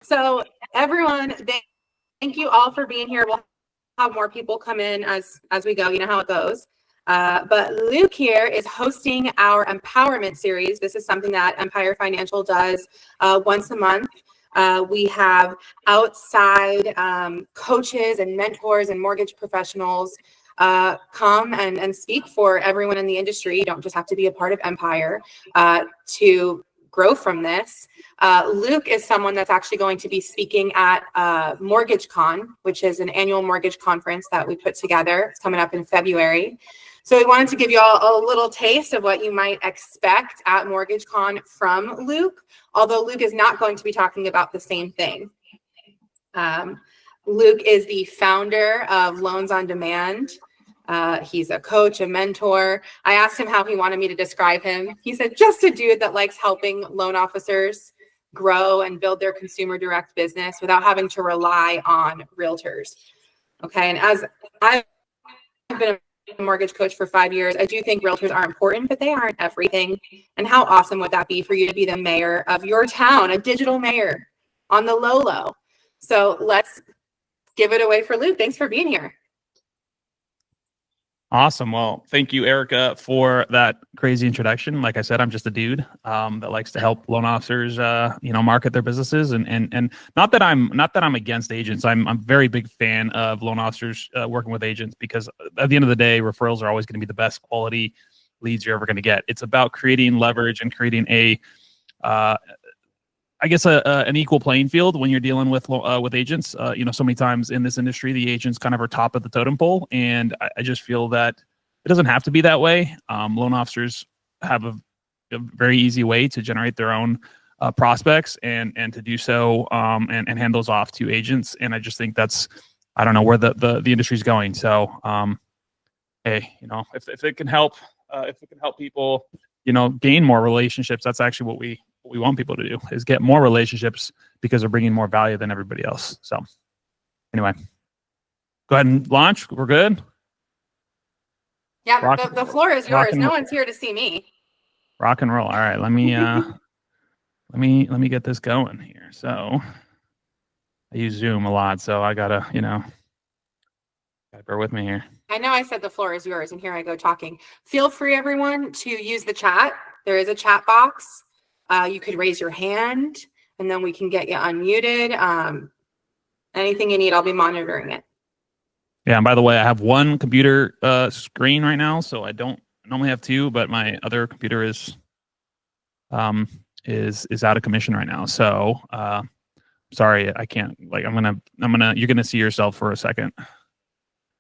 So everyone, thank you all for being here. We'll have more people come in as we go. You know how it goes. But Luke here is hosting our Empowerment Series. This is something that Empire Financial does once a month. We have outside coaches and mentors and mortgage professionals come and speak for everyone in the industry. You don't just have to be a part of Empire to grow from this. Luke is someone that's actually going to be speaking at MortgageCon, which is an annual mortgage conference that we put together. It's coming up in February. So we wanted to give you all a little taste of what you might expect at MortgageCon from Luke, although Luke is not going to be talking about the same thing. Luke is the founder of Loans on Demand. He's a coach, a mentor. I asked him how he wanted me to describe him. He said, just a dude that likes helping loan officers grow and build their consumer direct business without having to rely on realtors. Okay, and as I've been a mortgage coach for 5 years, I do think realtors are important, but they aren't everything. And how awesome would that be for you to be the mayor of your town, a digital mayor on the low. So let's give it away for Luke. Thanks for being here. Awesome. Well, thank you, Erica, for that crazy introduction. Like I said, I'm just a dude that likes to help loan officers, market their businesses. And not that I'm against agents. I'm a very big fan of loan officers working with agents, because at the end of the day, referrals are always going to be the best quality leads you're ever going to get. It's about creating leverage and creating an equal playing field when you're dealing with agents. So many times in this industry, the agents kind of are top of the totem pole, and I just feel that it doesn't have to be that way. Loan officers have a very easy way to generate their own prospects and to do so and hand those off to agents. And I just think that's, I don't know where the industry is going. So hey, if it can help people, gain more relationships, that's actually what we want people to do, is get more relationships, because they're bringing more value than everybody else. So anyway, go ahead and launch. We're good. Yeah, the floor is yours. No one's here to see me. Rock and roll. All right, let me let me get this going here. So I use Zoom a lot, so I gotta bear with me here. I know I said the floor is yours, and here I go talking. Feel free, everyone, to use the chat. There is a chat box. You could raise your hand, and then we can get you unmuted. Anything you need, I'll be monitoring it. Yeah, and by the way, I have one computer screen right now, so I don't normally have two, but my other computer is out of commission right now. So sorry, I can't. You're gonna see yourself for a second,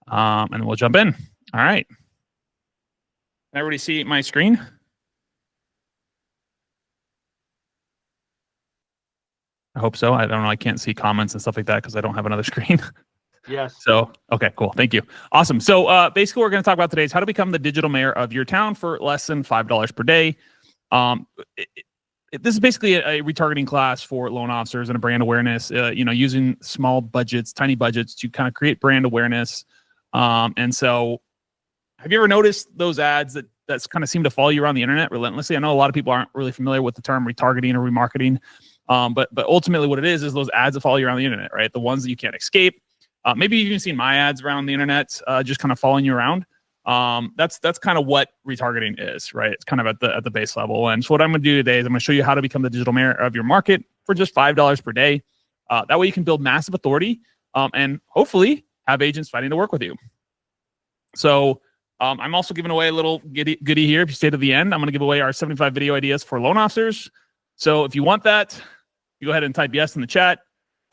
and we'll jump in. All right. Can everybody see my screen? I hope so. I don't know. I can't see comments and stuff like that because I don't have another screen. Yes. So, okay, cool. Thank you. Awesome. So basically what we're going to talk about today is how to become the digital mayor of your town for less than $5 per day. This is basically a retargeting class for loan officers and a brand awareness, using small budgets, tiny budgets to kind of create brand awareness. And so have you ever noticed those ads that's kind of seem to follow you around the internet relentlessly? I know a lot of people aren't really familiar with the term retargeting or remarketing. But ultimately what it is those ads that follow you around the internet, right? The ones that you can't escape. Maybe you've even seen my ads around the internet, just kind of following you around. That's kind of what retargeting is, right? It's kind of at the base level. And so what I'm going to do today is I'm going to show you how to become the digital mayor of your market for just $5 per day. That way you can build massive authority and hopefully have agents fighting to work with you. So I'm also giving away a little goodie here. If you stay to the end, I'm going to give away our 75 video ideas for loan officers. So if you want that, you go ahead and type yes in the chat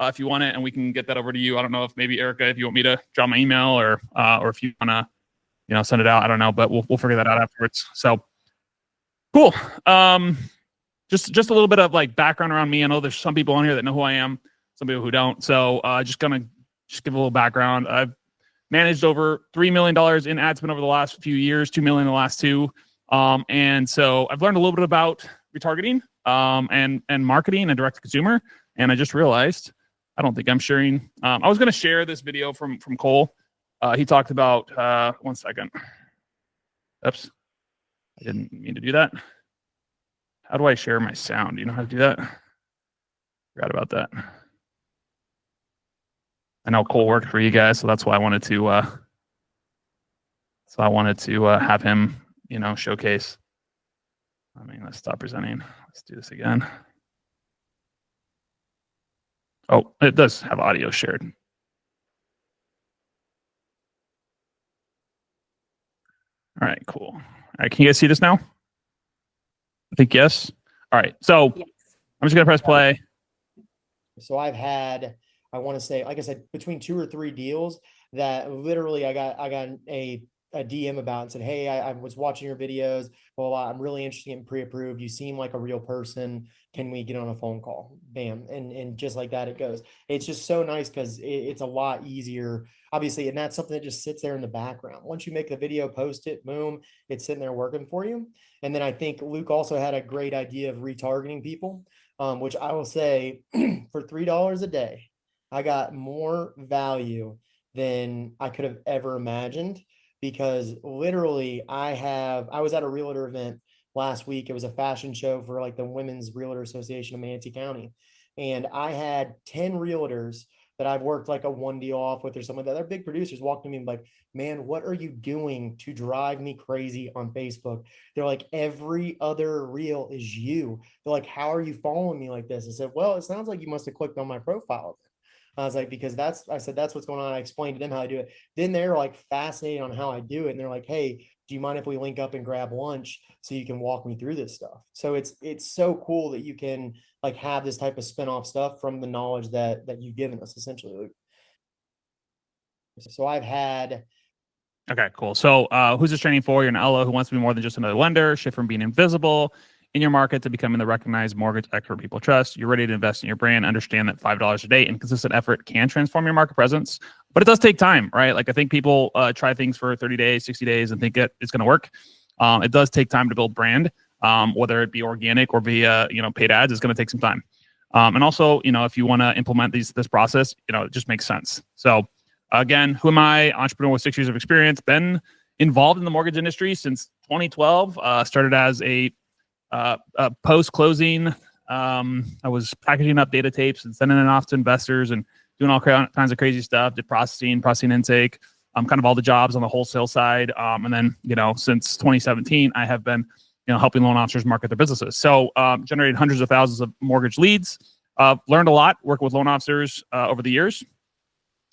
if you want it, and we can get that over to you. I don't know if maybe Erica, if you want me to drop my email or if you want to, send it out. I don't know, but we'll figure that out afterwards. So cool. Just a little bit of background around me. I know there's some people on here that know who I am, some people who don't. So just give a little background. I've managed over $3 million in ad spend over the last few years, $2 million in the last two. And so I've learned a little bit about retargeting and marketing and direct to consumer. And I just realized I don't think I'm sharing. I was going to share this video from Cole. He talked about, one second. Oops. I didn't mean to do that. How do I share my sound? Do you know how to do that? Forgot about that. I know Cole worked for you guys, so that's why I wanted to. Have him, showcase. Let's stop presenting. Let's do this again. Oh, it does have audio shared. All right, cool. All right, can you guys see this now? I think yes. All right, so yes. I'm just gonna press play. So I've had, I want to say, like I said, between 2 or 3 deals that literally I got a DM about and said, hey, I was watching your videos. Well, I'm really interested in pre-approved. You seem like a real person. Can we get on a phone call? Bam. And just like that, it goes. It's just so nice because it's a lot easier, obviously. And that's something that just sits there in the background. Once you make the video, post it, boom, it's sitting there working for you. And then I think Luke also had a great idea of retargeting people, which I will say for $3 a day, I got more value than I could have ever imagined. Because literally I was at a realtor event last week. It was a fashion show for like the Women's Realtor Association of Manatee County. And I had 10 realtors that I've worked like a 1 deal off with or something like that. They're big producers walked to me and like, man, what are you doing to drive me crazy on Facebook? They're like, every other reel is you. They're like, how are you following me like this? I said, well, it sounds like you must have clicked on my profile. I was like, because I said, that's what's going on. I explained to them how I do it. Then they're like fascinated on how I do it. And they're like, hey, do you mind if we link up and grab lunch so you can walk me through this stuff? So it's so cool that you can like have this type of spin-off stuff from the knowledge that you've given us essentially. So I've had. Okay, cool. So who's this training for? You're an LO who wants to be more than just another lender, shift from being invisible in your market to becoming the recognized mortgage expert people trust. You're ready to invest in your brand. Understand that $5 a day and consistent effort can transform your market presence, but it does take time, right? Like I think people try things for 30 days, 60 days and think it's going to work. It does take time to build brand, whether it be organic or via, paid ads. It's going to take some time. And also, if you want to implement this process, it just makes sense. So again, who am I? Entrepreneur with 6 years of experience, been involved in the mortgage industry since 2012, started as a post-closing. I was packaging up data tapes and sending it off to investors and doing all kinds of crazy stuff, did processing intake, kind of all the jobs on the wholesale side. And then, since 2017, I have been, helping loan officers market their businesses. So generated hundreds of thousands of mortgage leads, learned a lot, working with loan officers over the years.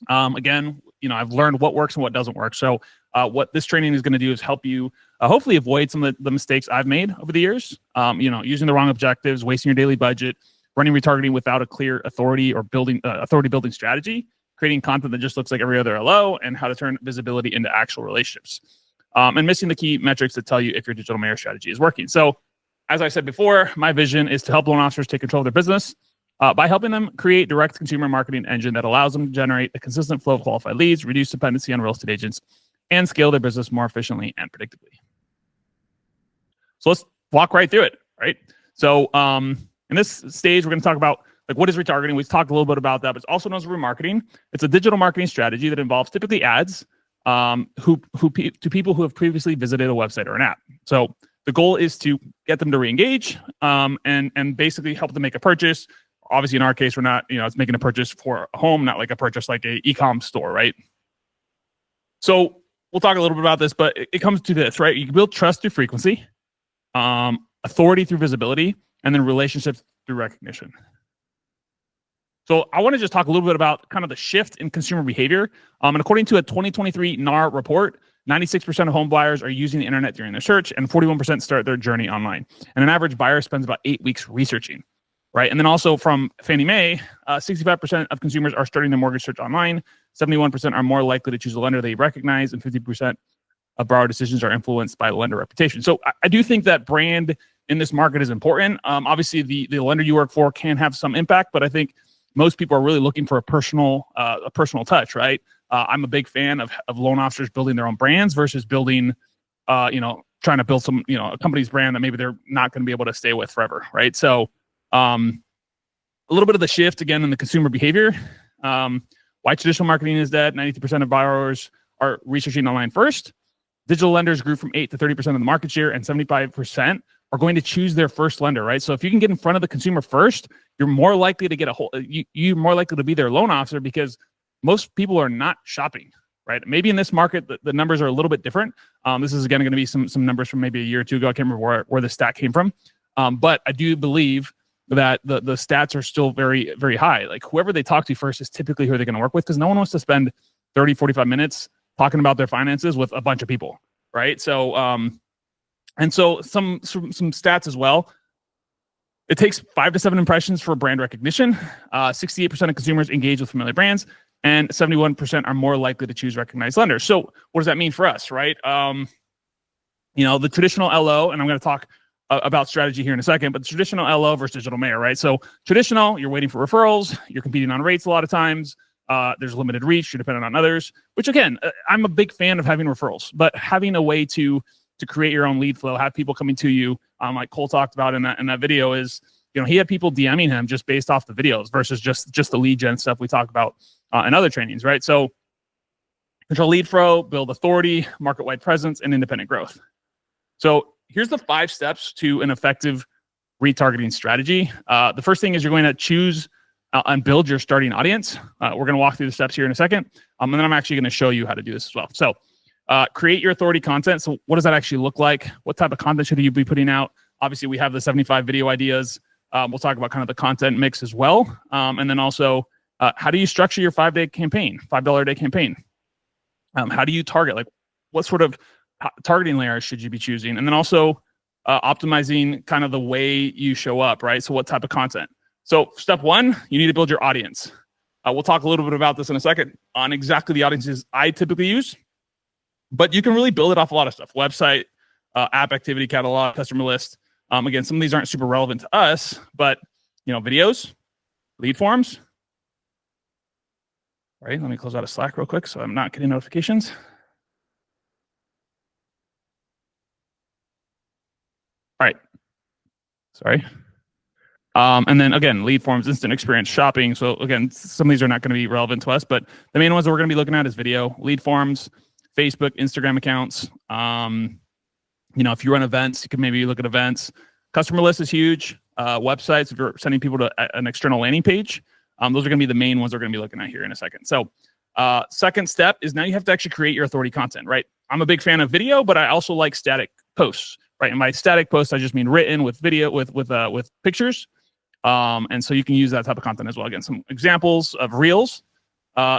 Again, I've learned what works and what doesn't work. So what this training is going to do is help you hopefully avoid some of the mistakes I've made over the years. Using the wrong objectives, wasting your daily budget, running retargeting without a clear authority or authority building strategy, creating content that just looks like every other LO, and how to turn visibility into actual relationships. And missing the key metrics that tell you if your digital mayor strategy is working. So as I said before, my vision is to help loan officers take control of their business by helping them create direct consumer marketing engine that allows them to generate a consistent flow of qualified leads, reduce dependency on real estate agents, and scale their business more efficiently and predictably. So let's walk right through it, right? So in this stage, we're going to talk about like what is retargeting. We talked a little bit about that, but it's also known as remarketing. It's a digital marketing strategy that involves typically ads to people who have previously visited a website or an app. So the goal is to get them to re-engage and basically help them make a purchase. Obviously, in our case, we're not, it's making a purchase for a home, not like a purchase like a e-com store, right? So we'll talk a little bit about this, but it comes to this, right? You build trust through frequency, authority through visibility, and then relationships through recognition. So I want to just talk a little bit about kind of the shift in consumer behavior. And according to a 2023 NAR report, 96% of home buyers are using the internet during their search, and 41% start their journey online. And an average buyer spends about 8 weeks researching, right? And then also from Fannie Mae, 65% of consumers are starting their mortgage search online. 71% are more likely to choose a lender they recognize, and 50% of borrower decisions are influenced by lender reputation. So I do think that brand in this market is important. Obviously, the lender you work for can have some impact, but I think most people are really looking for a personal touch, right? I'm a big fan of loan officers building their own brands versus building, trying to build some, a company's brand that maybe they're not going to be able to stay with forever, right? So a little bit of the shift again in the consumer behavior. Why traditional marketing is dead. 92% of borrowers are researching online first. Digital lenders grew from 8 to 30% of the market share, and 75% are going to choose their first lender, right? So if you can get in front of the consumer first, you're more likely to get you're more likely to be their loan officer because most people are not shopping, right? Maybe in this market, the numbers are a little bit different. This is again going to be some numbers from maybe a year or two ago. I can't remember where the stat came from. But I do believe that the stats are still very, very high. Like whoever they talk to first is typically who they're going to work with, because no one wants to spend 30, 45 minutes talking about their finances with a bunch of people, right? So, and so some stats as well. It takes 5 to 7 impressions for brand recognition. 68% of consumers engage with familiar brands, and 71% are more likely to choose recognized lenders. So what does that mean for us, right? You know, the traditional LO, and I'm going to talk about strategy here in a second, but the traditional LO versus digital mayor, right? So traditional, you're waiting for referrals, you're competing on rates a lot of times. There's limited reach, you're dependent on others, which again, I'm a big fan of having referrals, but having a way to create your own lead flow, have people coming to you, like Cole talked about in that video, is, you know, he had people DMing him just based off the videos versus just the lead gen stuff we talk about in other trainings, right? So control lead flow, build authority, market-wide presence, and independent growth. So here's the 5 steps to an effective retargeting strategy. The first thing is you're going to choose and build your starting audience. We're going to walk through the steps here in a second. And then I'm actually going to show you how to do this as well. So create your authority content. So what does that actually look like? What type of content should you be putting out? Obviously, we have the 75 video ideas. We'll talk about kind of the content mix as well. And then also, how do you structure your 5-day campaign, $5 a day campaign? How do you target? Like, what sort of targeting layers should you be choosing? And then also optimizing kind of the way you show up, right? So what type of content? So step 1, you need to build your audience. We'll talk a little bit about this in a second on exactly the audiences I typically use, but you can really build it off a lot of stuff: website, app activity catalog, customer list. Again, some of these aren't super relevant to us, but you know, videos, lead forms. All right, let me close out of Slack real quick so I'm not getting notifications. All right, sorry. And then again, lead forms, instant experience, shopping. So again, some of these are not going to be relevant to us, but the main ones that we're going to be looking at is video, lead forms, Facebook, Instagram accounts. You know, if you run events, you can maybe look at events. Customer list is huge. Websites, if you're sending people to an external landing page, those are going to be the main ones we're going to be looking at here in a second. So second step is now you have to actually create your authority content, right? I'm a big fan of video, but I also like static posts, right? And by static posts, I just mean written with video, with pictures. And so you can use that type of content as well. Again, some examples of reels.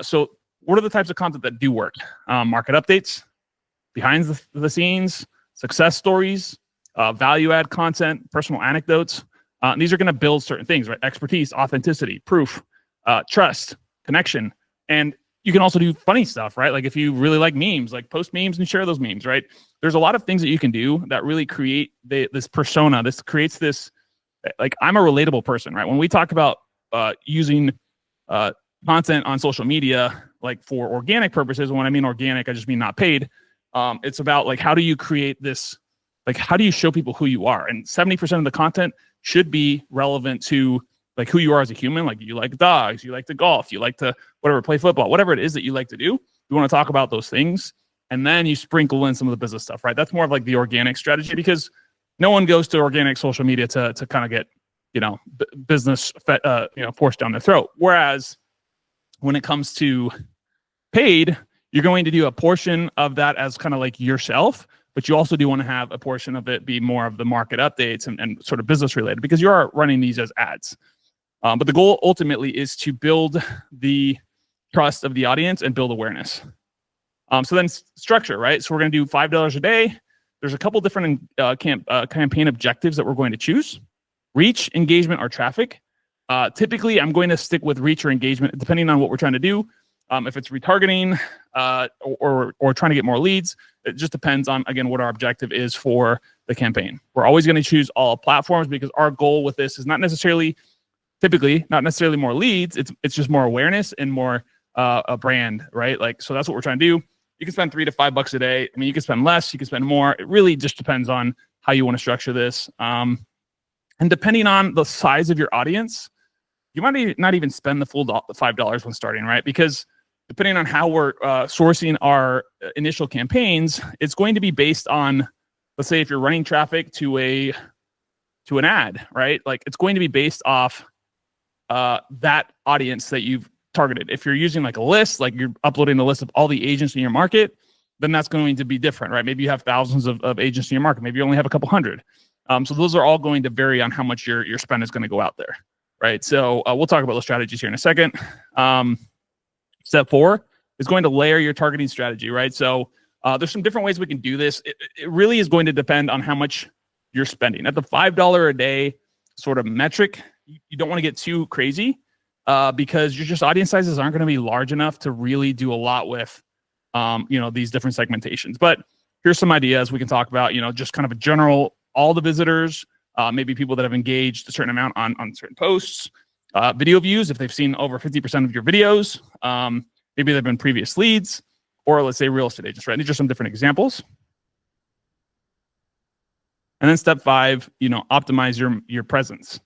So what are the types of content that do work? Market updates, behind the scenes, success stories, value add content, personal anecdotes. These are going to build certain things, right? Expertise, authenticity, proof, trust, connection. And you can also do funny stuff, right? Like if you really like memes, like post memes and share those memes, right? There's a lot of things that you can do that really create this persona. This creates this, like, I'm a relatable person, right? When we talk about using content on social media, like for organic purposes, when I mean organic, I just mean not paid. It's about like, how do you create this, like, how do you show people who you are? And 70% of the content should be relevant to like who you are as a human. Like, you like dogs, you like to golf, you like to whatever, play football, whatever it is that you like to do. You want to talk about those things, and then you sprinkle in some of the business stuff, right? That's more of like the organic strategy, because no one goes to organic social media to kind of get, you know, business, forced down their throat. Whereas when it comes to paid, you're going to do a portion of that as kind of like yourself, but you also do want to have a portion of it be more of the market updates and sort of business related, because you are running these as ads. But the goal ultimately is to build the trust of the audience and build awareness. So then structure, right? So we're going to do $5 a day. There's a couple different campaign objectives that we're going to choose: reach, engagement, or traffic. Typically, I'm going to stick with reach or engagement, depending on what we're trying to do. If it's retargeting or trying to get more leads, it just depends on, again, what our objective is for the campaign. We're always going to choose all platforms, because our goal with this is typically not necessarily more leads. It's just more awareness and more a brand, right? Like, so that's what we're trying to do. You can spend $3 to $5 a day. I mean, you can spend less, you can spend more. It really just depends on how you want to structure this. And depending on the size of your audience, you might not even spend the full $5 when starting, right? Because depending on how we're sourcing our initial campaigns, it's going to be based on, let's say if you're running traffic to an ad, right? Like, it's going to be based off that audience that you've targeted. If you're using like a list, like you're uploading the list of all the agents in your market, then that's going to be different, right? Maybe you have thousands of agents in your market. Maybe you only have a couple hundred. So those are all going to vary on how much your spend is going to go out there, right? So we'll talk about those strategies here in a second. Step 4 is going to layer your targeting strategy, right? So there's some different ways we can do this. It really is going to depend on how much you're spending. At the $5 a day sort of metric, you don't want to get too crazy because your just audience sizes aren't going to be large enough to really do a lot with these different segmentations. But here's some ideas we can talk about, just kind of a general, all the visitors, maybe people that have engaged a certain amount on certain posts, video views, if they've seen over 50% of your videos, maybe they've been previous leads, or let's say real estate agents, right? These are some different examples. And then step 5, optimize your presence,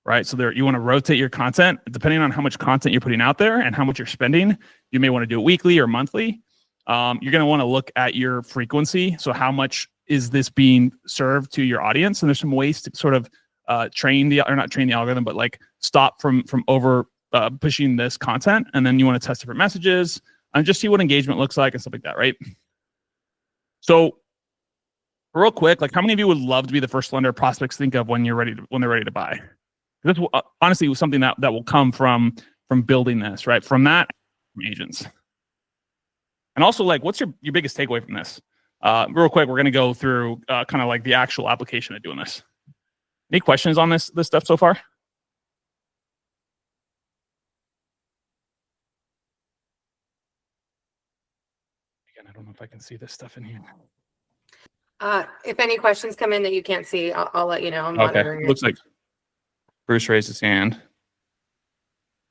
right? So there, you want to rotate your content depending on how much content you're putting out there and how much you're spending. You may want to do it weekly or monthly. You're going to want to look at your frequency. So how much is this being served to your audience? And there's some ways to sort of not train the algorithm, but like stop from over pushing this content. And then you want to test different messages and just see what engagement looks like and stuff like that, right? So real quick, like how many of you would love to be the first lender prospects think of when they're ready to buy? That's honestly something that will come from building this, right? From that, from agents. And also, like, what's your biggest takeaway from this? Real quick, we're going to go through kind of like the actual application of doing this. Any questions on this stuff so far? Again, I don't know if I can see this stuff in here. If any questions come in that you can't see, I'll let you know. I'm Okay, monitoring it. looks like Bruce raised his hand.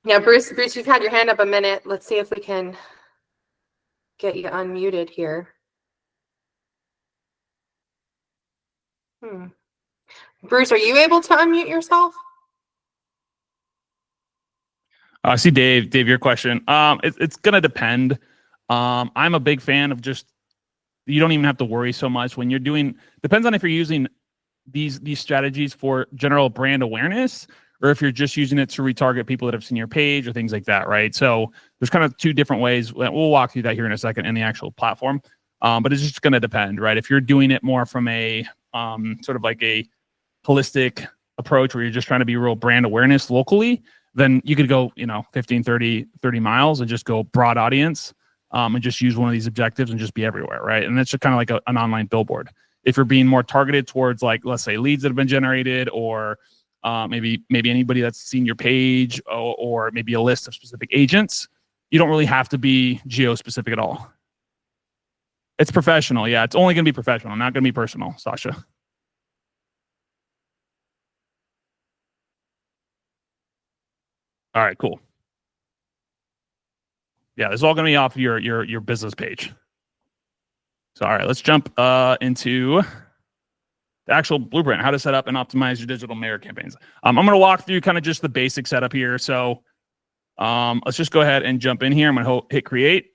Yeah, Bruce, you've had your hand up a minute. Let's see if we can get you unmuted here. Bruce, are you able to unmute yourself? I see Dave, your question. It's going to depend. I'm a big fan of just, you don't even have to worry so much when you're doing, depends on if you're using these strategies for general brand awareness or if you're just using it to retarget people that have seen your page or things like that, right? So there's kind of 2 different ways. We'll walk through that here in a second in the actual platform. But it's just going to depend, right? If you're doing it more from a sort of like a holistic approach where you're just trying to be real brand awareness locally, then you could go, 15, 30 miles and just go broad audience and just use one of these objectives and just be everywhere, right? And that's just kind of like an online billboard. If you're being more targeted towards, like, let's say leads that have been generated or maybe anybody that's seen your page or maybe a list of specific agents, you don't really have to be geo-specific at all. It's professional. Yeah, it's only going to be professional, not going to be personal, Sasha. All right, cool. Yeah, this is all going to be off your business page. So, all right, let's jump into the actual blueprint, how to set up and optimize your digital mayor campaigns. I'm going to walk through kind of just the basic setup here. So let's just go ahead and jump in here. I'm going to hit create.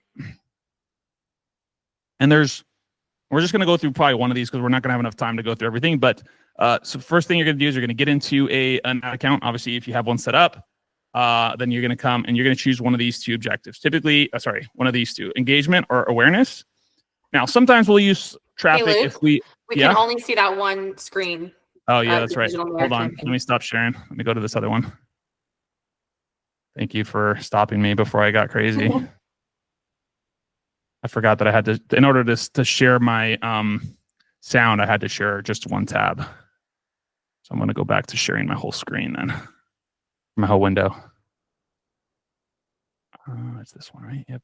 And we're just going to go through probably one of these because we're not going to have enough time to go through everything. But so first thing you're going to do is you're going to get into an ad account. Obviously, if you have one set up, then you're going to come and you're going to choose one of these 2 objectives. Typically, one of these 2, engagement or awareness. Now, sometimes we'll use traffic Luke, if we can only see that one screen. Oh, yeah, that's right. Hold on. Let me stop sharing. Let me go to this other one. Thank you for stopping me before I got crazy. I forgot that I had to, in order to share my sound, I had to share just one tab. So I'm going to go back to sharing my whole screen then. My whole window. It's this one, right? Yep.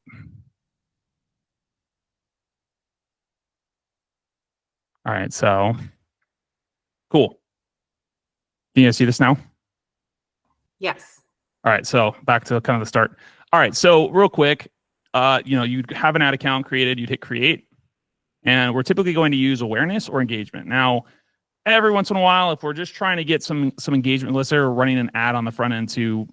All right, so cool. Can you guys see this now? Yes. All right, so back to kind of the start. All right, so real quick, you have an ad account created, you'd hit create, and we're typically going to use awareness or engagement. Now, every once in a while, if we're just trying to get some engagement, let's say we're running an ad on the front end to,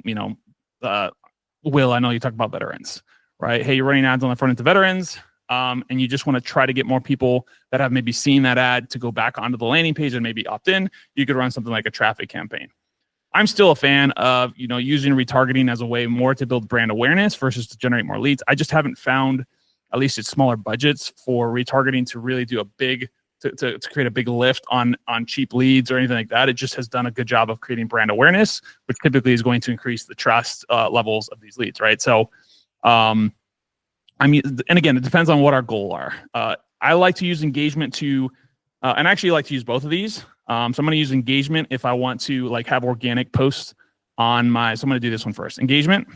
Will, I know you talk about veterans, right? Hey, you're running ads on the front end to veterans, and you just want to try to get more people that have maybe seen that ad to go back onto the landing page and maybe opt in. You could run something like a traffic campaign. I'm still a fan of, you know, using retargeting as a way more to build brand awareness versus to generate more leads. I just haven't found, at least at smaller budgets, for retargeting to really do a big, to create a big lift on cheap leads or anything like that. It just has done a good job of creating brand awareness, which typically is going to increase the trust levels of these leads, right? So, I mean, and again, it depends on what our goal are. I like to use engagement to, and I actually like to use both of these. So I'm going to use engagement if I want to like have organic posts on my, so I'm going to do this one first. Engagement.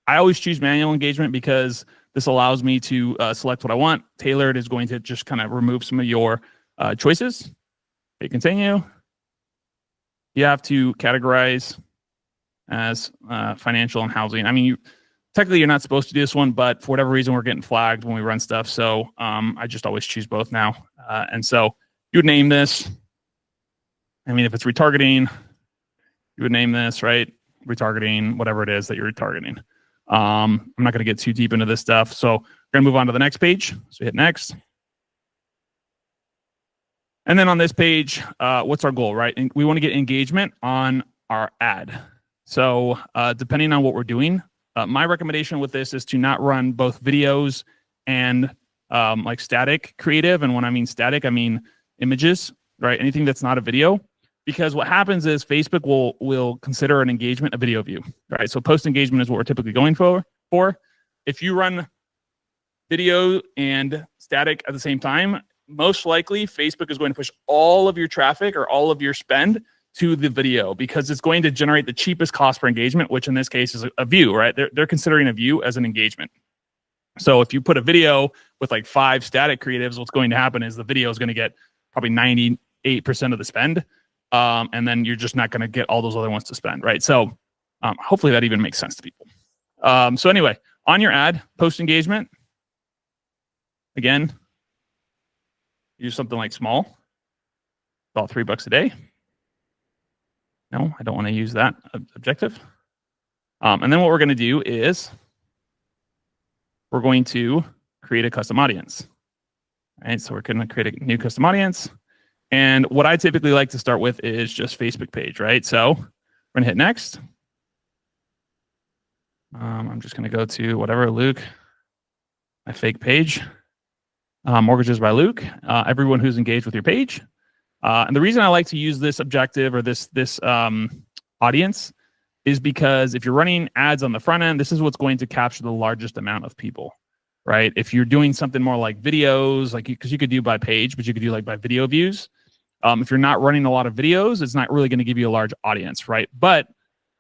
I always choose manual engagement because this allows me to select what I want. Tailored is going to just kind of remove some of your choices. Okay, continue. You have to categorize as financial and housing. I mean, technically you're not supposed to do this one, but for whatever reason, we're getting flagged when we run stuff. So I just always choose both now. And so you would name this. I mean, if it's retargeting, you would name this, right? Retargeting, whatever it is that you're retargeting. I'm not going to get too deep into this stuff. So we're going to move on to the next page. So hit next. And then on this page, what's our goal, right? And we want to get engagement on our ad. So depending on what we're doing, my recommendation with this is to not run both videos and like static creative. And when I mean static, I mean images, right? Anything that's not a video. Because what happens is Facebook will consider an engagement a video view, right? So post engagement is what we're typically going for. If you run video and static at the same time, most likely Facebook is going to push all of your traffic or all of your spend to the video because it's going to generate the cheapest cost per engagement, which in this case is a view, right? They're considering a view as an engagement. So if you put a video with like 5 static creatives, what's going to happen is the video is going to get probably 98% of the spend. And then you're just not going to get all those other ones to spend, right? So hopefully that even makes sense to people. So anyway, on your ad, post engagement, again, use something like small, about $3 a day. No, I don't want to use that objective. And then what we're going to do is we're going to create a custom audience. All right, so we're going to create a new custom audience. And what I typically like to start with is just Facebook page, right? So we're going to hit next. I'm just going to go to whatever, Luke, my fake page, Mortgages by Luke, everyone who's engaged with your page. And the reason I like to use this objective or this audience is because if you're running ads on the front end, this is what's going to capture the largest amount of people, right? If you're doing something more like videos, like because you could do by page, but you could do like by video views. If you're not running a lot of videos, it's not really going to give you a large audience, right? But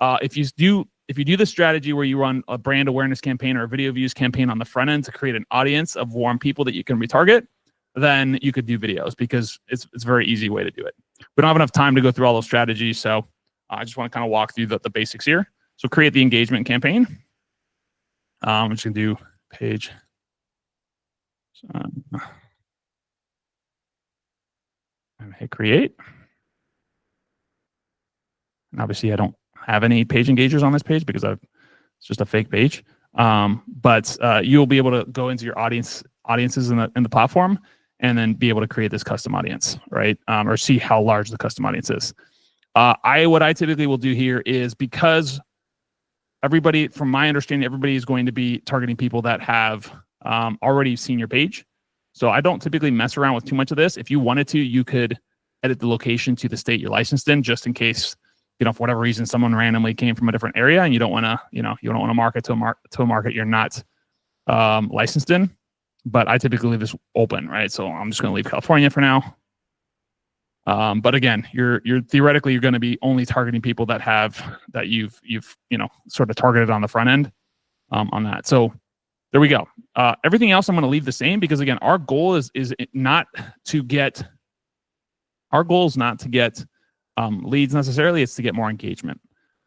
if you do the strategy where you run a brand awareness campaign or a video views campaign on the front end to create an audience of warm people that you can retarget, then you could do videos because it's a very easy way to do it. We don't have enough time to go through all those strategies, so I just want to kind of walk through the basics here. So create the engagement campaign. I'm just going to do page. And hit create. And obviously, I don't have any page engagers on this page because it's just a fake page. But you'll be able to go into your audiences in the platform and then be able to create this custom audience, right? Or see how large the custom audience is. What I typically will do here is because everybody, from my understanding, everybody is going to be targeting people that have already seen your page. So I don't typically mess around with too much of this. If you wanted to, you could edit the location to the state you're licensed in, just in case, for whatever reason, someone randomly came from a different area and you don't want to, you don't want to market to a market you're not licensed in. But I typically leave this open, right? So I'm just going to leave California for now. But again, you're theoretically you're going to be only targeting people that you've sort of targeted on the front end on that. So there we go. Everything else I'm going to leave the same because again, our goal is not to get leads necessarily. It's to get more engagement,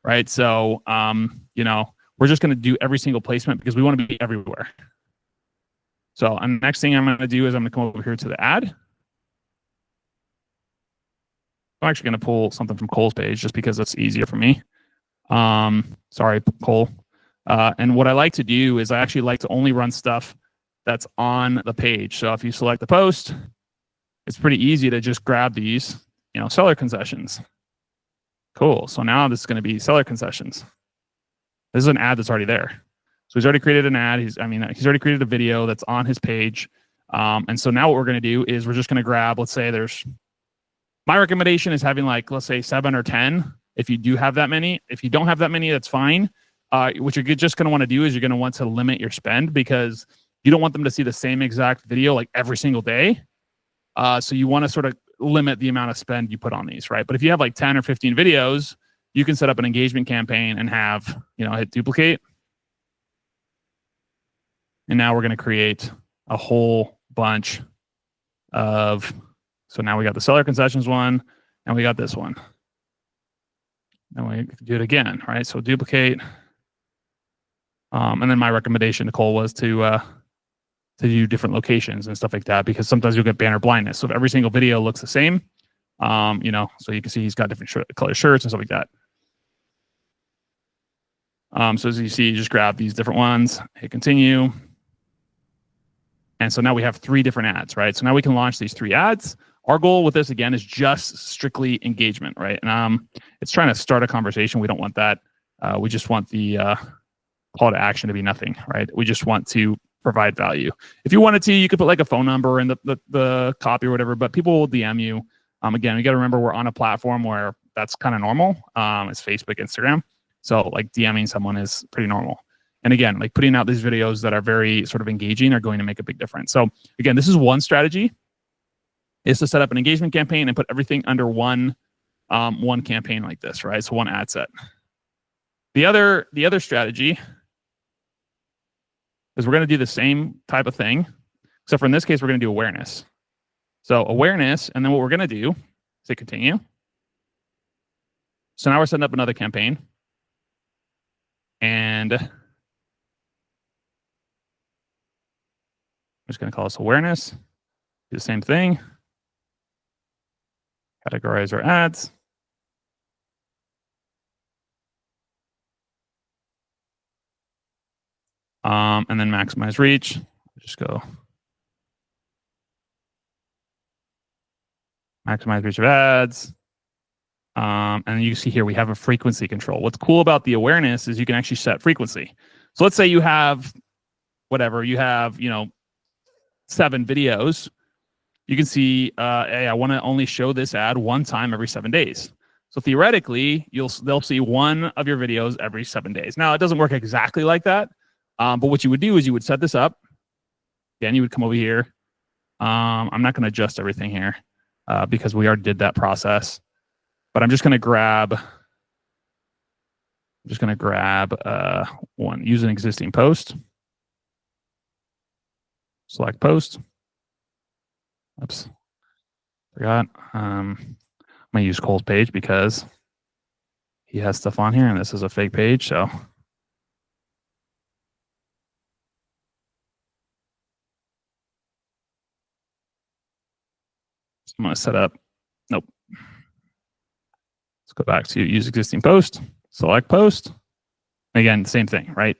right? So we're just going to do every single placement because we want to be everywhere. So the next thing I'm going to do is I'm going to come over here to the ad. I'm actually going to pull something from Cole's page just because that's easier for me. Sorry, Cole. And what I like to do is I actually like to only run stuff that's on the page. So if you select the post, it's pretty easy to just grab these, seller concessions. Cool. So now this is going to be seller concessions. This is an ad that's already there. So he's already created an ad. He's already created a video that's on his page. And so now what we're going to do is we're just going to grab, let's say my recommendation is having like, let's say 7 or 10. If you do have that many, if you don't have that many, that's fine. What you're just going to want to do is you're going to want to limit your spend because you don't want them to see the same exact video like every single day. So you want to sort of limit the amount of spend you put on these, right? But if you have like 10 or 15 videos, you can set up an engagement campaign and have, hit duplicate. And now we're going to create a whole bunch of, so now we got the seller concessions one and we got this one. And we do it again, right? So duplicate. And then my recommendation to Cole was to do different locations and stuff like that, because sometimes you'll get banner blindness. So if every single video looks the same, so you can see he's got different color shirts and stuff like that. So as you see, you just grab these different ones, hit continue. And so now we have 3 different ads, right? So now we can launch these 3 ads. Our goal with this, again, is just strictly engagement, right? And it's trying to start a conversation. We don't want that. We just want the call to action to be nothing, right? We just want to provide value. If you wanted to, you could put like a phone number in the copy or whatever, but people will DM you. Again, you got to remember we're on a platform where that's kind of normal. It's Facebook, Instagram. So like DMing someone is pretty normal. And again, like putting out these videos that are very sort of engaging are going to make a big difference. So again, this is one strategy, is to set up an engagement campaign and put everything under one campaign like this, right? So one ad set. The other strategy is we're going to do the same type of thing, except for in this case, we're going to do awareness. So awareness, and then what we're going to do is hit continue. So now we're setting up another campaign. And I'm just going to call this awareness. Do the same thing. Categorize our ads. And then maximize reach. Just go maximize reach of ads. And you see here, we have a frequency control. What's cool about the awareness is you can actually set frequency. So let's say you have whatever, you have, 7 videos. You can see, hey, I want to only show this ad one time every 7 days. So theoretically, they'll see one of your videos every 7 days. Now, it doesn't work exactly like that. But what you would do is you would set this up. Again, you would come over here. I'm not going to adjust everything here because we already did that process. But I'm just going to grab one. Use an existing post. Select post. Oops. Forgot. I'm going to use Cole's page because he has stuff on here, and this is a fake page. So I'm going to set up. Nope. Let's go back to use existing post. Select post. Again, same thing, right?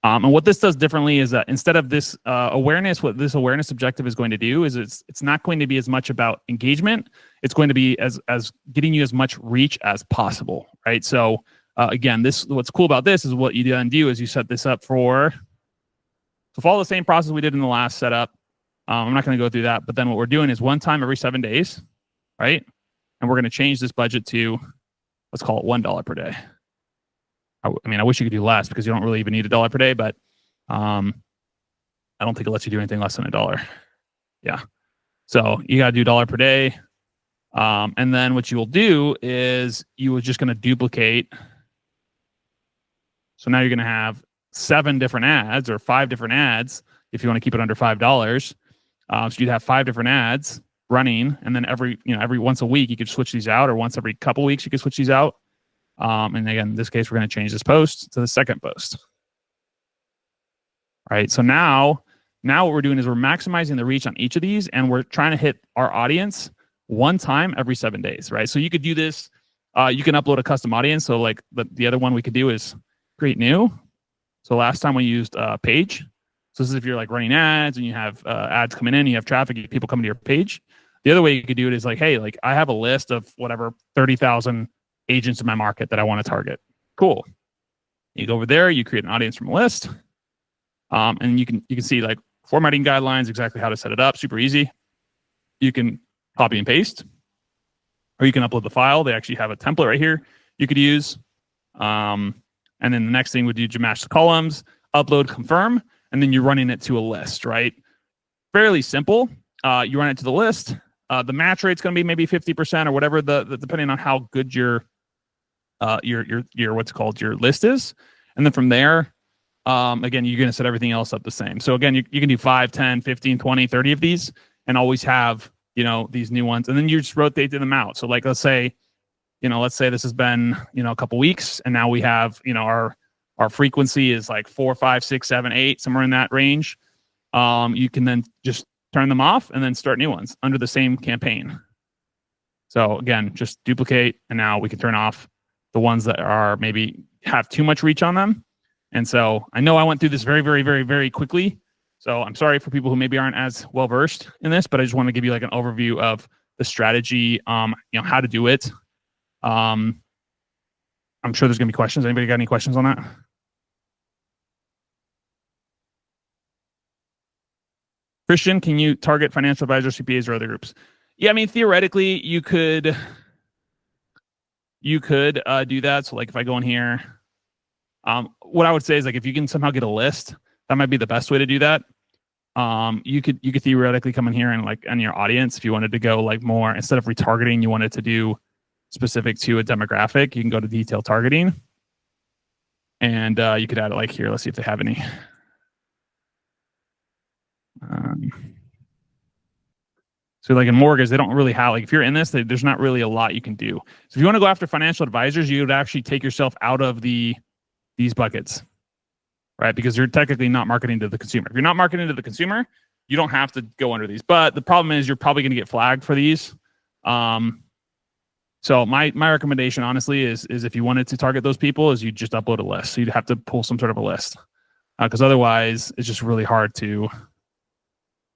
And what this does differently is that instead of this awareness, what this awareness objective is going to do is it's not going to be as much about engagement. It's going to be as getting you as much reach as possible, right? So again, what's cool about this is what you then do is you set this up to follow the same process we did in the last setup. I'm not going to go through that, but then what we're doing is one time every 7 days, right? And we're going to change this budget to, let's call it $1 per day. I wish you could do less because you don't really even need $1 per day, but I don't think it lets you do anything less than $1. Yeah. So you got to do $1 per day. And then what you will do is you are just going to duplicate. So now you're going to have 7 different ads or 5 different ads if you want to keep it under $5. So you'd have 5 different ads running, and then every once a week you could switch these out, or once every couple weeks you could switch these out. And again, in this case, we're going to change this post to the second post. All right. So now what we're doing is we're maximizing the reach on each of these, and we're trying to hit our audience one time every 7 days, right? So you could do this. You can upload a custom audience. So like the other one we could do is create new. So last time we used page. So this is if you're like running ads and you have ads coming in, you have traffic, people coming to your page. The other way you could do it is like, hey, like I have a list of whatever 30,000 agents in my market that I want to target. Cool. You go over there, you create an audience from a list. And you can see like formatting guidelines, exactly how to set it up, super easy. You can copy and paste, or you can upload the file. They actually have a template right here you could use. And then the next thing would you match the columns, upload, confirm, and then you're running it to a list, right? Fairly simple. You run it to the list. The match rate's going to be maybe 50% or whatever, depending on how good your what's called your list is. And then from there, again, you're going to set everything else up the same. So again, you can do 5, 10, 15, 20, 30 of these and always have, these new ones. And then you just rotate them out. So like, let's say this has been, a couple weeks, and now we have, our frequency is like 4, 5, 6, 7, 8, somewhere in that range. You can then just turn them off and then start new ones under the same campaign. So again, just duplicate, and now we can turn off the ones that are maybe have too much reach on them. And so I know I went through this very, very, very, very quickly. So I'm sorry for people who maybe aren't as well versed in this, but I just want to give you like an overview of the strategy, how to do it. I'm sure there's gonna be questions. Anybody got any questions on that? Christian, can you target financial advisors, CPAs, or other groups? Yeah, I mean, theoretically, you could do that. So like if I go in here, what I would say is like if you can somehow get a list, that might be the best way to do that. You could theoretically come in here and like on your audience, if you wanted to go like more, instead of retargeting, you wanted to do specific to a demographic, you can go to detail targeting, and you could add it like here. Let's see if they have any. So like in mortgage, they don't really have, like if you're in this, there's not really a lot you can do. So if you want to go after financial advisors, you would actually take yourself out of these buckets, right? Because you're technically not marketing to the consumer. If you're not marketing to the consumer, you don't have to go under these. But the problem is you're probably going to get flagged for these. So my recommendation, honestly, is if you wanted to target those people, is you just upload a list. So you'd have to pull some sort of a list, because otherwise it's just really hard to.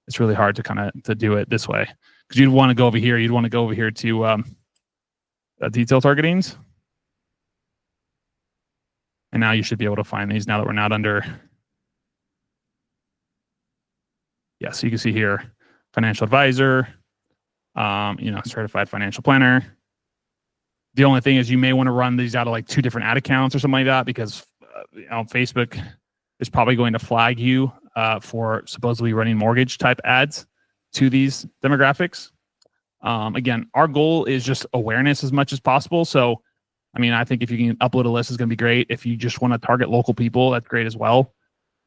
It's really hard to to do it this way, because you'd want to go over here. You'd want to go over here to detail targetings, and now you should be able to find these now that we're not under. Yeah, so you can see here, financial advisor, certified financial planner. The only thing is you may want to run these out of like 2 different ad accounts or something like that, because Facebook is probably going to flag you for supposedly running mortgage type ads to these demographics. Again, our goal is just awareness as much as possible. So, I mean, I think if you can upload a list, is going to be great. If you just want to target local people, that's great as well.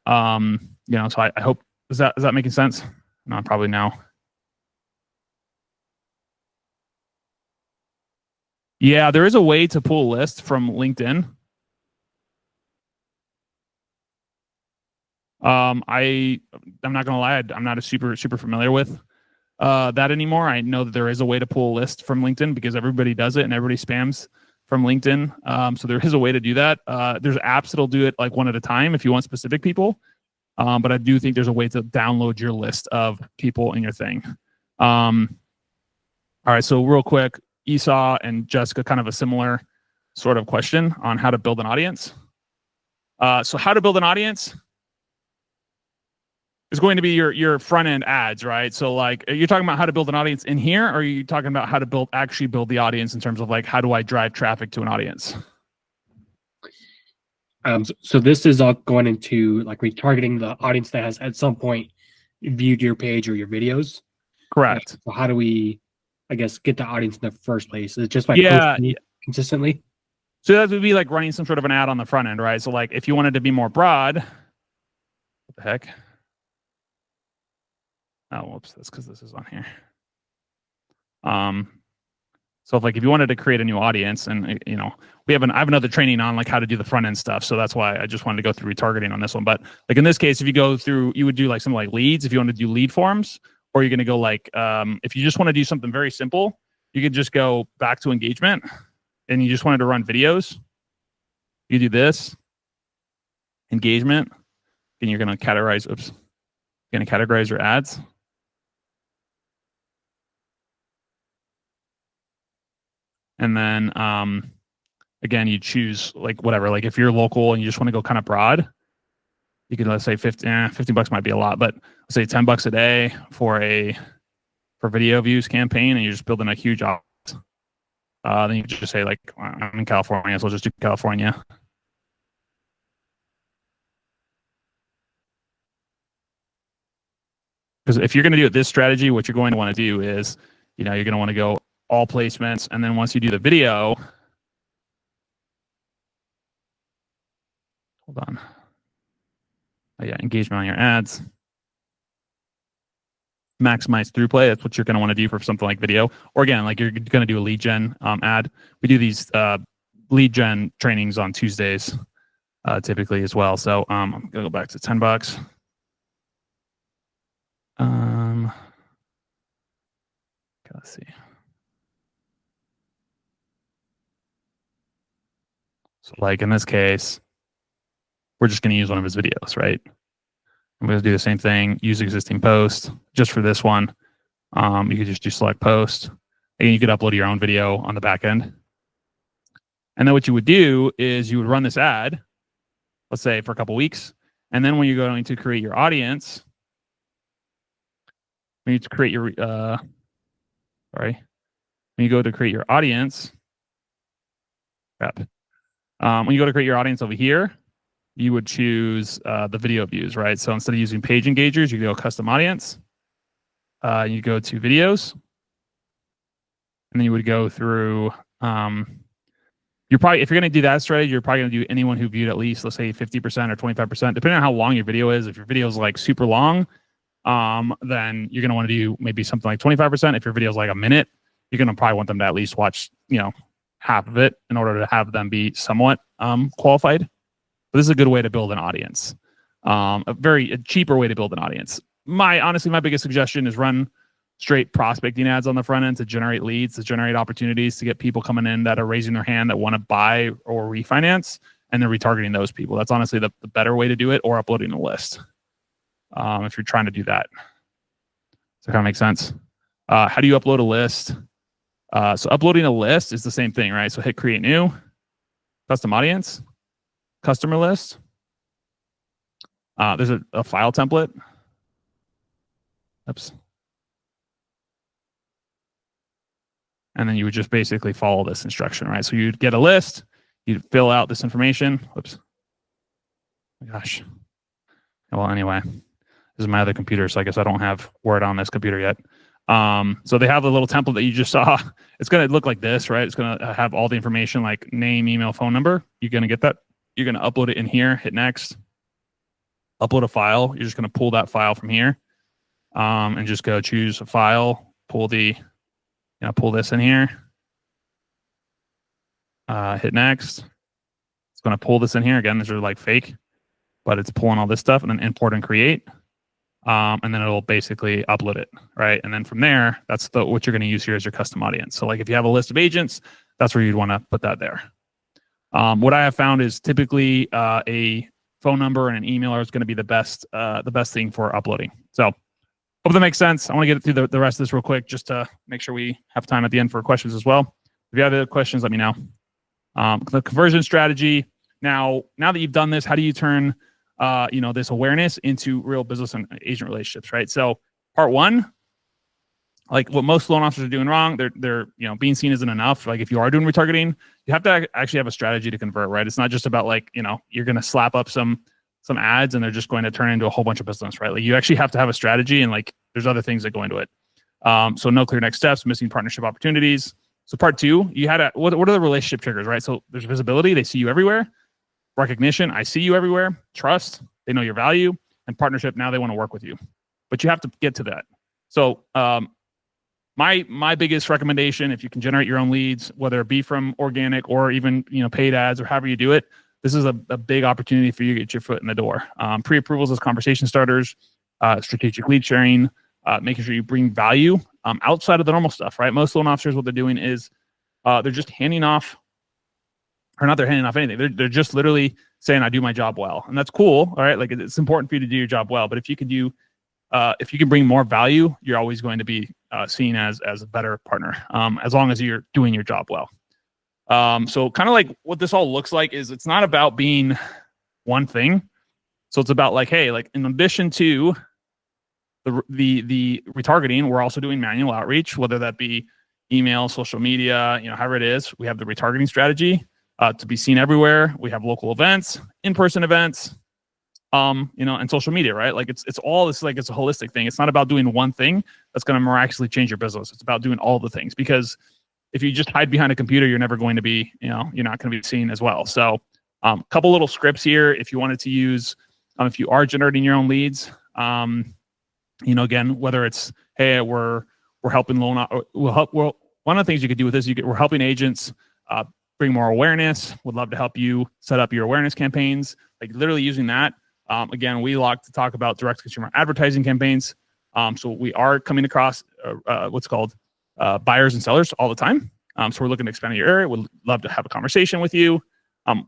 So I hope, is that making sense? No, probably now. Yeah, there is a way to pull a list from LinkedIn. I'm not gonna lie, I'm not a super familiar with that anymore. I know that there is a way to pull a list from LinkedIn, because everybody does it and everybody spams from LinkedIn. So there is a way to do that. There's apps that'll do it like one at a time if you want specific people. But I do think there's a way to download your list of people in your thing. All right, so real quick, Esau and Jessica, kind of a similar sort of question on how to build an audience. So how to build an audience is going to be your front end ads, right? So like, you're talking about how to build an audience in here, or are you talking about how to actually build the audience in terms of like, how do I drive traffic to an audience? So this is all going into like retargeting the audience that has at some point viewed your page or your videos. Correct. So how do we, I guess, get the audience in the first place? Is it just by posting consistently? So that would be like running some sort of an ad on the front end, right? So like if you wanted to be more broad, what the heck? Oh, whoops, that's because this is on here. So if you wanted to create a new audience, and I have another training on like how to do the front end stuff. So that's why I just wanted to go through retargeting on this one. But like in this case, if you go through, you would do like something like leads if you want to do lead forms, or you're going to go like, if you just want to do something very simple, you could just go back to engagement, and you just wanted to run videos. You do this engagement, and you're going to categorize. Oops, you're going to categorize your ads. And then again, you choose like whatever. Like if you're local and you just want to go kind of broad, you can, let's say 50 bucks might be a lot, but let's say $10 a day for video views campaign, and you're just building a huge audience. Then you can just say like, I'm in California, so I'll just do California. Because if you're going to do it this strategy, what you're going to want to do is, you're going to want to go all placements. And then once you do the video, hold on. Oh yeah, engagement on your ads. Maximize throughput. That's what you're going to want to do for something like video. Or again, like you're going to do a lead gen ad. We do these lead gen trainings on Tuesdays typically as well. So I'm going to go back to $10. Let's see. So like in this case, we're just going to use one of his videos, right? I'm going to do the same thing, use existing post. Just for this one, you could just do select post. And you could upload your own video on the back end. And then what you would do is you would run this ad, let's say for a couple weeks. And then when you're going to create your audience, when you create your, when you go to create your audience, when you go to create your audience over here, you would choose the video views, right? So instead of using page engagers, you go custom audience. You go to videos, and then you would go through. You're probably, if you're going to do that strategy, you're probably going to do anyone who viewed at least, let's say 50% or 25%, depending on how long your video is. If your video is like super long, then you're going to want to do maybe something like 25%. If your video is like a minute, you're going to probably want them to at least watch, half of it in order to have them be somewhat qualified. But this is a good way to build an audience. A cheaper way to build an audience. Honestly, my biggest suggestion is run straight prospecting ads on the front end to generate leads, to generate opportunities, to get people coming in that are raising their hand that want to buy or refinance, and then retargeting those people. That's honestly the better way to do it, or uploading a list if you're trying to do that. Does that kind of make sense? How do you upload a list? So uploading a list is the same thing, right? So hit create new, custom audience, customer list. There's a file template. Oops. And then you would just basically follow this instruction, right? So you'd get a list, you'd fill out this information. Whoops. Oh my gosh. Well, anyway, this is my other computer, so I guess I don't have Word on this computer yet. So they have the little template that you just saw. It's going to look like this, right? It's going to have all the information like name, email, phone number. You're going to get that. You're going to upload it in here, hit next, upload a file. You're just going to pull that file from here, and just go choose a file, pull this in here, hit next. It's going to pull this in here. Again, these are like fake, but it's pulling all this stuff, and then import and create. And then it'll basically upload it, right? And then from there, that's what you're going to use here as your custom audience. So like if you have a list of agents, that's where you'd want to put that there. What I have found is typically a phone number and an email is going to be the best thing for uploading. So hope that makes sense. I want to get through the rest of this real quick just to make sure we have time at the end for questions as well. If you have other questions, let me know. The conversion strategy. Now that you've done this, how do you turn this awareness into real business and agent relationships, right? So part one, like what most loan officers are doing wrong, they're being seen isn't enough. Like if you are doing retargeting, you have to actually have a strategy to convert, right? It's not just about like, you're going to slap up some ads and they're just going to turn into a whole bunch of business, right? Like you actually have to have a strategy, and like there's other things that go into it. So no clear next steps, missing partnership opportunities. So part two, you had what are the relationship triggers, right? So there's visibility, they see you everywhere. Recognition, I see you everywhere. Trust, they know your value. And partnership, now they want to work with you. But you have to get to that. So my biggest recommendation, if you can generate your own leads, whether it be from organic or even paid ads or however you do it, this is a big opportunity for you to get your foot in the door. Pre-approvals as conversation starters, strategic lead sharing, making sure you bring value outside of the normal stuff, right? Most loan officers, what they're doing is they're just handing off, or not they're handing off anything. They're just literally saying, I do my job well. And that's cool, all right? Like it's important for you to do your job well. But if you can bring more value, you're always going to be seen as a better partner, as long as you're doing your job well. So kind of like what this all looks like is it's not about being one thing. So it's about like, hey, like in addition to the retargeting, we're also doing manual outreach, whether that be email, social media, however it is. We have the retargeting strategy to be seen everywhere. We have local events, in-person events, and social media, right? Like it's all this, like it's a holistic thing. It's not about doing one thing that's going to miraculously change your business. It's about doing all the things, because if you just hide behind a computer, you're never going to be, you're not going to be seen as well. So a couple little scripts here if you wanted to use, if you are generating your own leads, again, whether it's, hey, we're helping one of the things you could do with this, we're helping agents bring more awareness. Would love to help you set up your awareness campaigns, like literally using that. Again, we like to talk about direct consumer advertising campaigns. So we are coming across what's called buyers and sellers all the time. So we're looking to expand your area. Would love to have a conversation with you.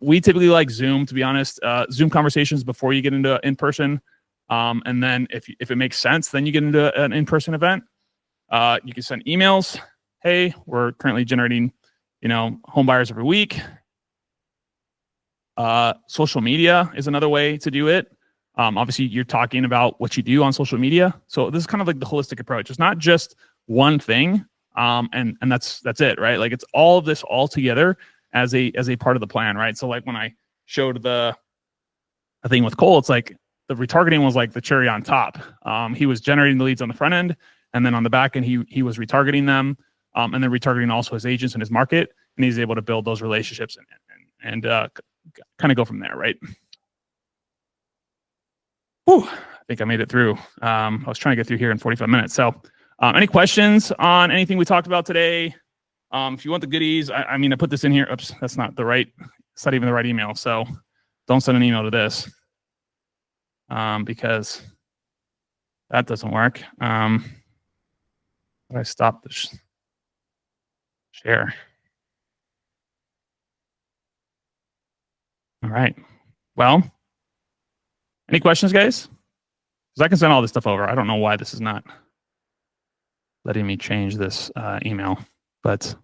We typically like Zoom, to be honest, Zoom conversations before you get into in-person. And then if it makes sense, then you get into an in-person event. You can send emails. Hey, we're currently generating, home buyers every week. Social media is another way to do it. Obviously, you're talking about what you do on social media. So this is kind of like the holistic approach. It's not just one thing, and that's it, right? Like it's all of this all together as a part of the plan, right? So like when I showed the thing with Cole, it's like the retargeting was like the cherry on top. He was generating the leads on the front end, and then on the back end, he was retargeting them, and then retargeting also his agents in his market, and he's able to build those relationships and kind of go from there, right? Whew, I think I made it through. I was trying to get through here in 45 minutes. So any questions on anything we talked about today? If you want the goodies, I mean, I put this in here. Oops, that's not the right, it's not even the right email. So don't send an email to this because that doesn't work. I stop the share. All right. Well, any questions, guys? Because I can send all this stuff over. I don't know why this is not letting me change this email, but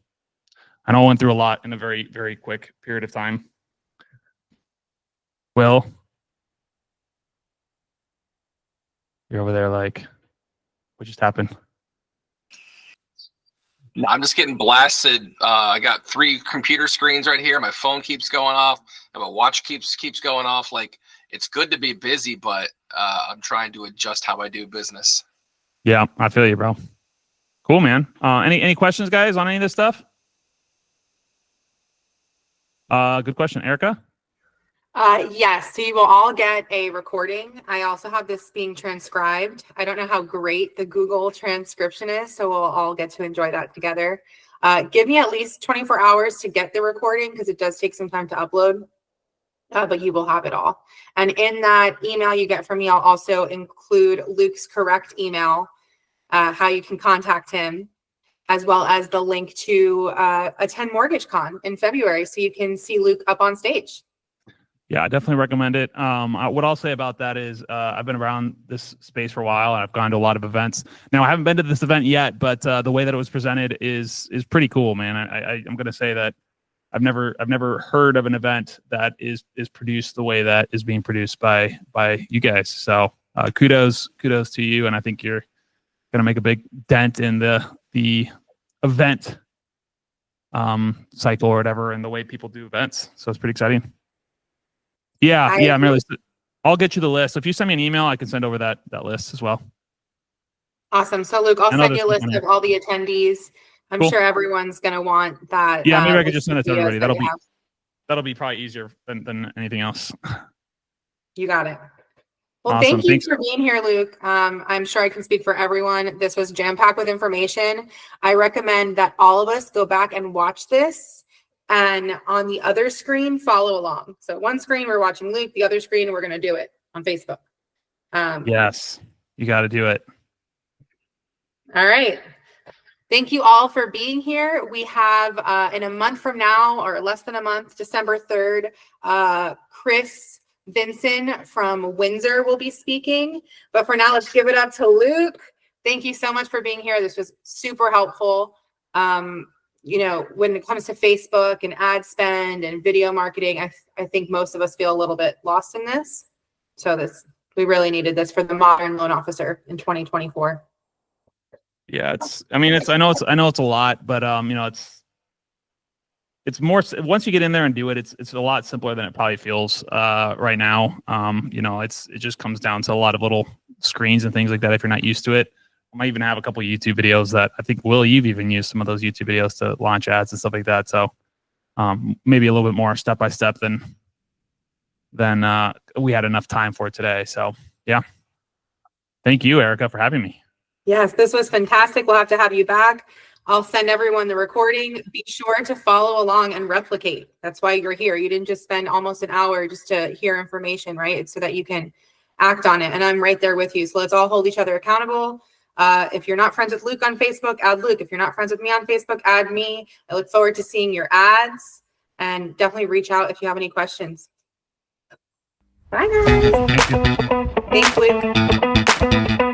I know I went through a lot in a very, very quick period of time. Will, you're over there like, what just happened? I'm just getting blasted. I got 3 computer screens right here. My phone keeps going off, and my watch keeps going off. Like, it's good to be busy, but I'm trying to adjust how I do business. Yeah, I feel you, bro. Cool, man. Any questions, guys, on any of this stuff? Good question, Erica. Yes, so you will all get a recording. I also have this being transcribed. I don't know how great the Google transcription is, so we'll all get to enjoy that together. Give me at least 24 hours to get the recording because it does take some time to upload, but you will have it all. And in that email you get from me, I'll also include Luke's correct email, how you can contact him, as well as the link to attend MortgageCon in February so you can see Luke up on stage. Yeah, I definitely recommend it. What I'll say about that is I've been around this space for a while, and I've gone to a lot of events. Now, I haven't been to this event yet, but the way that it was presented is pretty cool, man. I'm going to say that I've never heard of an event that is produced the way that is being produced by you guys. So kudos to you, and I think you're going to make a big dent in the event cycle or whatever, and the way people do events. So it's pretty exciting. Yeah, Mary, I'll get you the list. If you send me an email, I can send over that list as well. Awesome. So Luke, I'll send you a list of all the attendees. I'm sure everyone's going to want that. Yeah, maybe I could just send it to everybody. That'll be probably easier than anything else. You got it. Well, Awesome. Thanks for being here, Luke. I'm sure I can speak for everyone. This was jam-packed with information. I recommend that all of us go back and watch this, and on the other screen, follow along. So one screen, we're watching Luke. The other screen, we're going to do it on Facebook. Yes, you got to do it. All right. Thank you all for being here. We have in a month from now, or less than a month, December 3rd, Chris Vinson from Windsor will be speaking. But for now, let's give it up to Luke. Thank you so much for being here. This was super helpful. you know, when it comes to Facebook and ad spend and video marketing, I think most of us feel a little bit lost in this. So we really needed this for the modern loan officer in 2024. Yeah, I know it's a lot, but you know, it's more, once you get in there and do it, it's a lot simpler than it probably feels right now. You know, it just comes down to a lot of little screens and things like that if you're not used to it. I might even have a couple of YouTube videos that I think, Will, you've even used some of those YouTube videos to launch ads and stuff like that. So maybe a little bit more step by step than we had enough time for today. So yeah, thank you, Erica, for having me. Yes, this was fantastic. We'll have to have you back. I'll send everyone the recording. Be sure to follow along and replicate. That's why you're here. You didn't just spend almost an hour just to hear information, right? It's so that you can act on it. And I'm right there with you. So let's all hold each other accountable. If you're not friends with Luke on Facebook, add Luke. If you're not friends with me on Facebook, add me. I look forward to seeing your ads, and definitely reach out if you have any questions. Bye, guys. Thanks, Luke.